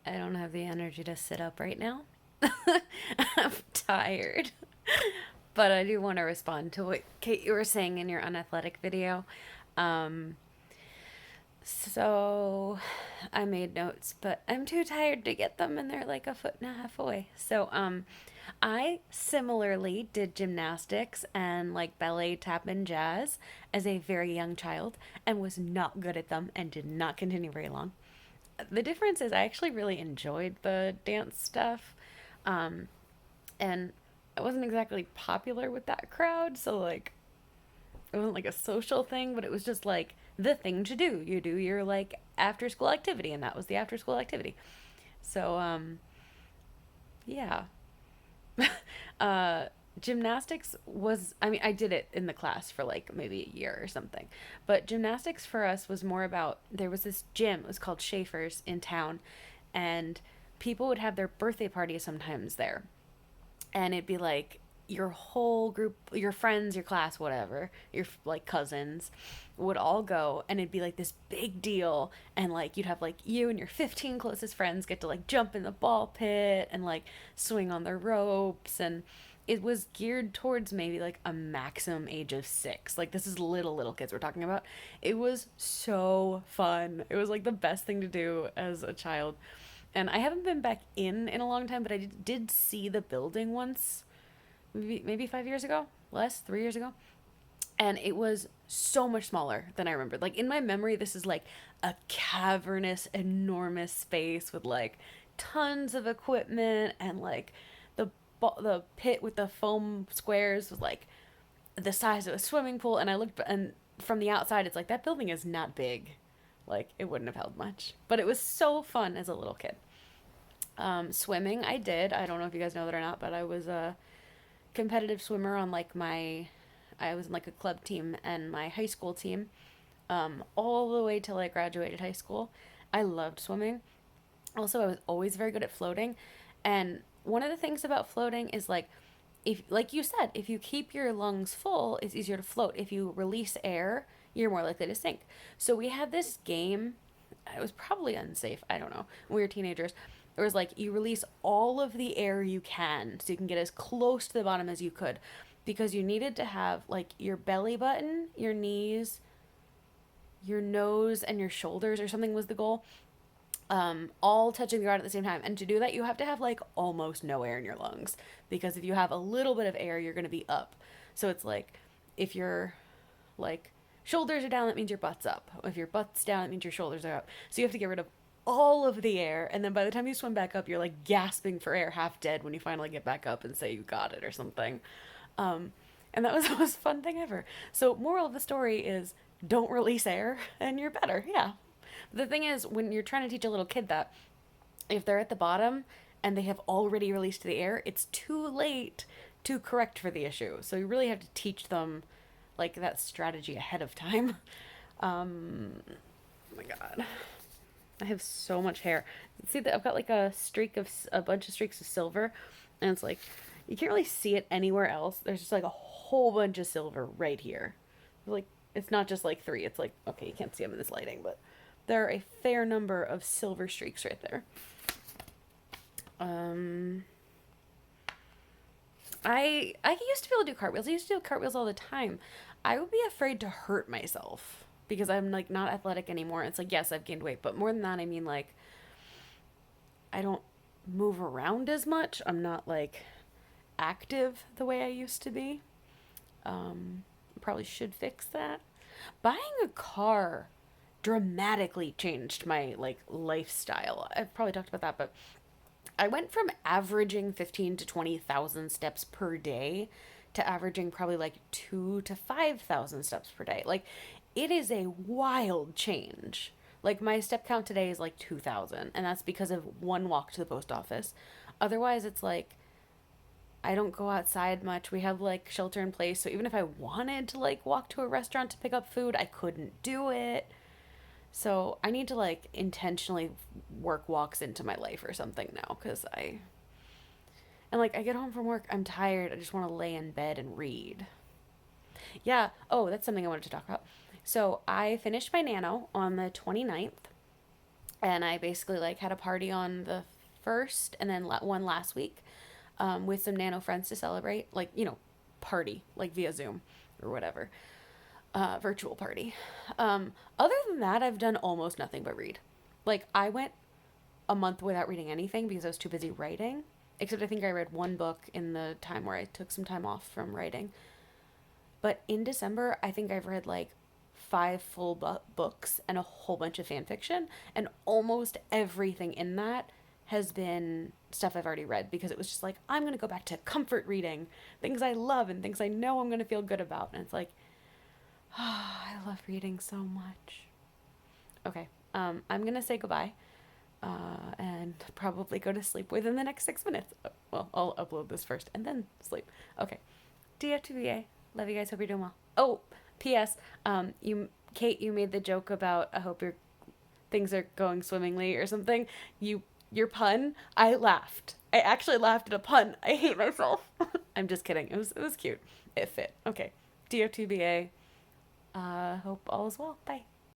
I don't have the energy to sit up right now. I'm tired. But I do want to respond to what Kate you were saying in your unathletic video. Um, so I made notes, but I'm too tired to get them and they're like a foot and a half away. I similarly did gymnastics and like ballet, tap, and jazz as a very young child and was not good at them and did not continue very long. The difference is I actually really enjoyed the dance stuff. Um, and I wasn't exactly popular with that crowd, so like it wasn't like a social thing, but it was just like the thing to do. You do your like after school activity, and that was the after school activity. So yeah. uh Gymnastics was, I mean, I did it in the class for like maybe a year or something. But gymnastics for us was more about, there was this gym, it was called Schaefer's in town, and people would have their birthday party sometimes there. And it'd be like your whole group, your friends, your class, whatever, your like cousins would all go, and it'd be like this big deal. And like you'd have like you and your 15 closest friends get to like jump in the ball pit and like swing on the ropes. And it was geared towards maybe like a maximum age of 6. Like this is little kids we're talking about. It was so fun. It was like the best thing to do as a child. And I haven't been back in a long time, but I did see the building once, maybe 5 years ago, less, 3 years ago, and it was so much smaller than I remembered. Like in my memory, this is like a cavernous, enormous space with like tons of equipment, and like the pit with the foam squares was like the size of a swimming pool. And I looked, and from the outside, it's like that building is not big. Like it wouldn't have held much, but it was so fun as a little kid. Swimming, I did. I don't know if you guys know that or not, but I was a competitive swimmer on like I was in like a club team and my high school team, all the way till I graduated high school. I loved swimming. Also, I was always very good at floating. And one of the things about floating is like, if, like you said, if you keep your lungs full, it's easier to float. If you release air, you're more likely to sink. So we had this game. It was probably unsafe. I don't know. When we were teenagers, it was like you release all of the air you can so you can get as close to the bottom as you could, because you needed to have like your belly button, your knees, your nose, and your shoulders or something was the goal, all touching the ground at the same time. And to do that, you have to have like almost no air in your lungs, because if you have a little bit of air, you're going to be up. So it's like if your like shoulders are down, that means your butt's up. If your butt's down, that means your shoulders are up. So you have to get rid of all of the air, and then by the time you swim back up, you're like gasping for air, half dead when you finally get back up and say you got it or something. Um, and that was the most fun thing ever. So, moral of the story is don't release air and you're better. Yeah. The thing is, when you're trying to teach a little kid that, if they're at the bottom and they have already released the air, it's too late to correct for the issue. So, you really have to teach them like that strategy ahead of time. Oh my god. I have so much hair. See that I've got like a bunch of streaks of silver, and it's like you can't really see it anywhere else. There's just like a whole bunch of silver right here. Like it's not just like three. It's like, okay, you can't see them in this lighting, but there are a fair number of silver streaks right there. Um, I used to be able to do cartwheels. I used to do cartwheels all the time. I would be afraid to hurt myself because I'm like not athletic anymore. It's like, yes, I've gained weight, but more than that, I mean like I don't move around as much. I'm not like active the way I used to be. Probably should fix that. Buying a car dramatically changed my like lifestyle. I've probably talked about that, but I went from averaging 15 to 20,000 steps per day to averaging probably like 2 to 5,000 steps per day. Like it is a wild change. Like my step count today is like 2,000, and that's because of one walk to the post office. Otherwise, it's like I don't go outside much. We have like shelter in place, so even if I wanted to like walk to a restaurant to pick up food, I couldn't do it. So I need to like intentionally work walks into my life or something now, because and like I get home from work, I'm tired. I just want to lay in bed and read. Yeah. Oh, that's something I wanted to talk about. So I finished my nano on the 29th, And I basically like had a party on the first, and then one last week, with some nano friends to celebrate, like, party like via Zoom or whatever, virtual party. Other than that, I've done almost nothing but read. Like, I went a month without reading anything because I was too busy writing. Except I think I read one book in the time where I took some time off from writing. But in December, I think I've read like five full books and a whole bunch of fan fiction, and almost everything in that has been stuff I've already read because it was just like, I'm going to go back to comfort reading, things I love and things I know I'm going to feel good about. And it's like, oh, I love reading so much. Okay, I'm going to say goodbye, and probably go to sleep within the next 6 minutes. Well, I'll upload this first and then sleep. Okay. DFTBA. Love you guys. Hope you're doing well. Oh, P.S. Kate, you made the joke about I hope your things are going swimmingly or something. Your pun. I laughed. I actually laughed at a pun. I hate myself. I'm just kidding. It was cute. It fit. Okay. DFTBA. Hope all is well. Bye.